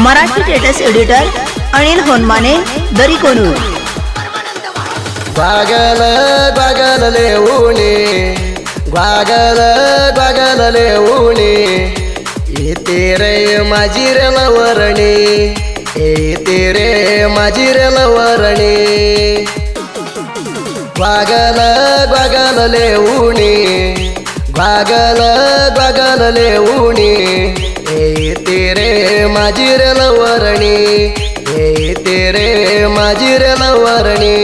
Marathi status editor Anil Honmane दरी Konur goggle goggle लेऊनी goggle goggle लेऊनी येते रे माझी रे लवरणी येते रे माझी रे लवरणी ग्वागल ग्वागल लेऊनी ग्वागल ग्वागल लेऊनी येते रे माझी रे लवरणी येते रे माझी रे लवरणी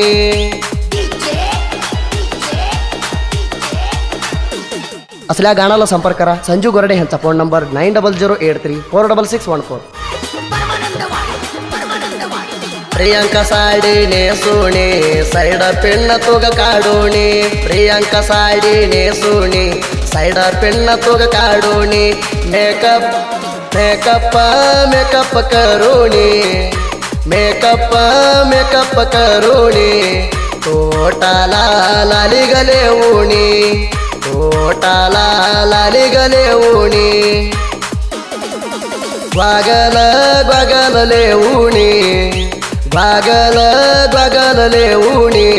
असल्या गाण्याला संपर्क करा संजू गोरडे यांचा फोन नंबर 9008346614 प्रियंका साडी नेसुनी साइड पेन्न तोग काढोनी प्रियंका साडी नेसुनी साइड पेन्न तोग काढोनी मेकअप मेकअप मेकअप करोनी मेकअप मेकअप करोनी तोटाला लाली गले उणी तोटाला लाली गले उणी ग्वागल ग्वागल लेऊनी ग्वागल ग्वागल लेऊनी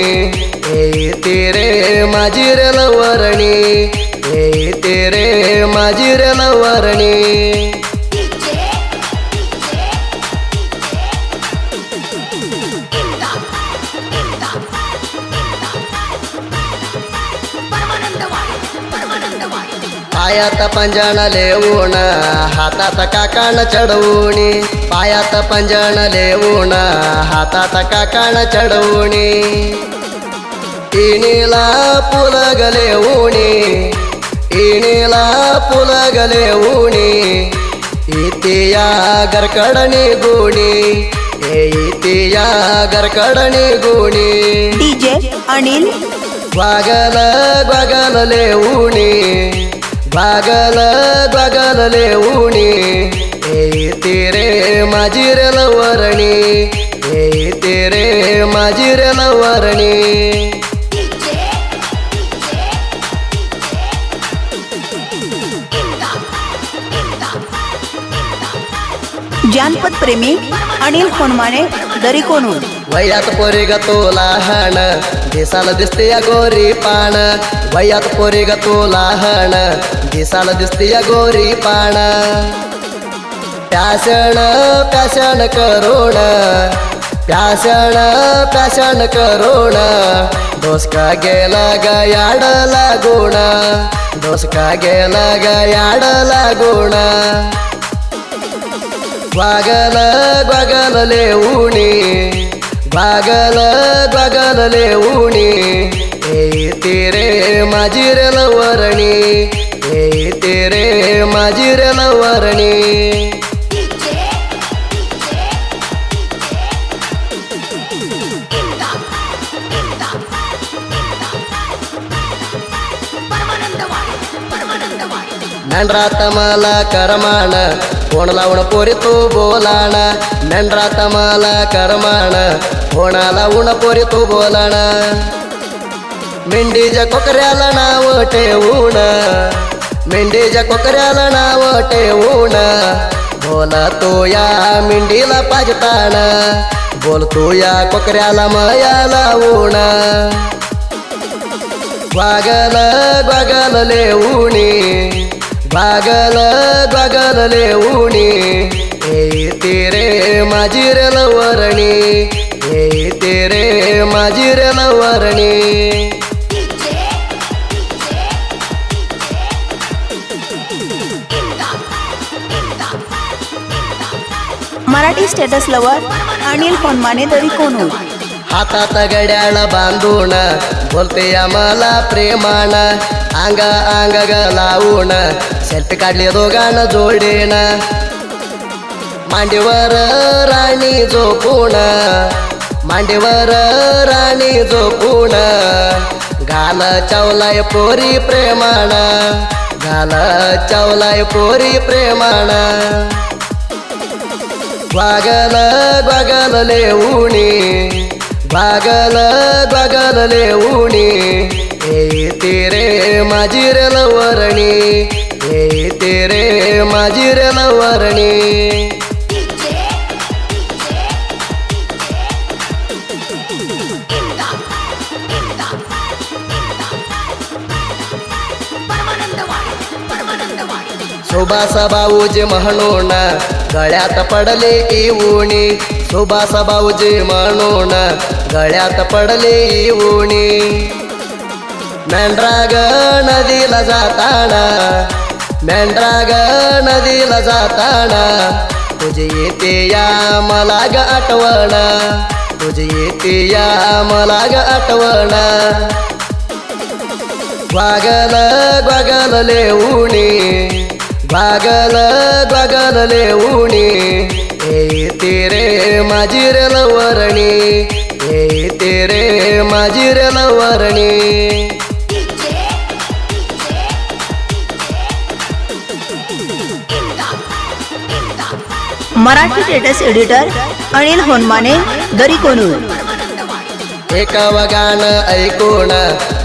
येते रे माझी रे लवरणी येते रे माझी रे लवरणी पायात पंजन लेऊन हातात काकान चढवणी पायात पंजन लेऊन हातात काकान चढवणी इणीला पुलग लेऊनी इणीला पुलग लेऊनी इतिया गरकडणी गुणी इतिया गरकडणी गुणी DJ Anil goggle goggle लेऊनी goggle goggle लेऊनी येते रे माझी रे लवरणी येते रे माझी रे लवरणी जानपद प्रेमी अनिल होनमाने दरी कोनूर वयात पोरी ग तो लहान दिसाला दिसते या गोरी पान वयात पोरी ग तो लहान दिसाला दिसते या गोरी पान प्यासन प्यासन करोण प्यासन प्यासन करोण डोसका गेला ग याड लागून डोसका गेला ग याड लागून ग्वागल ग्वागल लेऊनी ग्वागल ग्वागल लेऊनी येते रे माझी रे लवरणी येते रे माझी रे लवरणी मेंढरात मला करमान फोन लावून पोरी तू बोलाण मेंढरात मला करमान फोन लावून पोरी तू बोलाण मेंढीच्या कोकऱ्याला नाव ठेवून मेंढीच्या कोकऱ्याला नाव ठेवून बोल तू या मेंढीला पाजतान बोल तू या कोकऱ्याला मया लावून ग्वागल ग्वागल लेऊनी ग्वागल ग्वागल लेऊनी येते रे माझी रे लवरणी येते रे माझी रे लवरणी मराठी स्टेटस लवर अनिल होनमाने दरी कोनूर हातात गड्याळ बांधून बोलते आम्हाला प्रेमान अंग अंग ग लावून सेल्फी काढली दोघांना जोडीन मांडीवर राणी झोपून मांडीवर राणी झोपून गाल चवलाय पोरी प्रेमान गाल चवलाय पोरी प्रेमान ग्वागल ग्वागल लेऊनी ग्वागल ग्वागल लेऊनी येते रे माझी रे लवरणी येते रे माझी रे लवरणी सुभाष भाऊजी म्हणून गळ्यात पडले इवुणी सुभाष भाऊजी म्हणून गळ्यात पडले इवुणी मेंढराग नदीला जाताना मेंढराग नदीला जाताना तुझी येते या मला ग आठवण तुझी येते या मला ग आठवण ग्वागल ग्वागल लेऊणी ग्वागल ग्वागल लेऊणी येते रे माझी रे लवरणी येते रे माझी रे लवरणी मराठी स्टेटस एडिटर अनिल होनमाने दरी कोणूर एका गाण ऐकून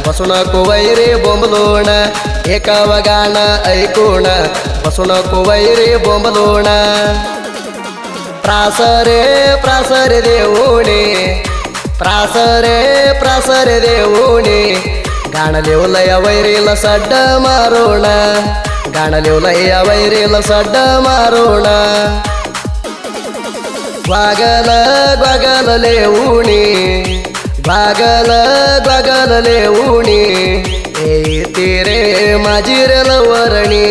बसून कोवैरे बोंबलोण एका गाण ऐकून बसून कोवैरे बोंबलोण प्रासरे देऊणे प्रासरे देऊणे गाण लिवलय वैरीला सड्ड मारोण गाण लिवलय वैरीला सड्ड मारोण ग्वागल ग्वागल लेऊणी ग्वागल ग्वागल लेऊणी येते रे माझी रे लवरणी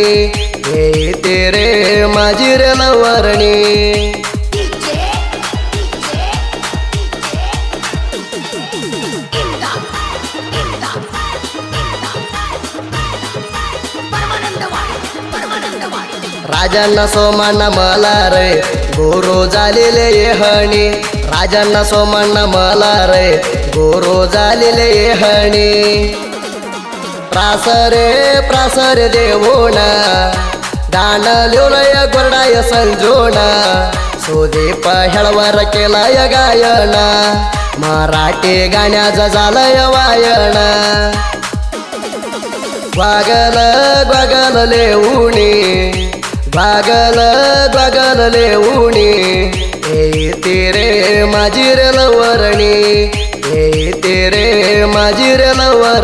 येते रे माझी रे लवरणी राजांना सोमांना मला रे गोरो झालेले हणी राजांना सोमांना मला रे गोरो झालेले हणी प्रासरे देवोना गाण लिवलय गोरडाय संजोना सुदीप हेळवर केलाय गायन मराठी गाण्याचा झालंय वायन ग्वागल ग्वागल लेऊणी ग्वागल ग्वागल लेऊणी येते रे माझी रे लवरणी येते रे माझी रे लवरणी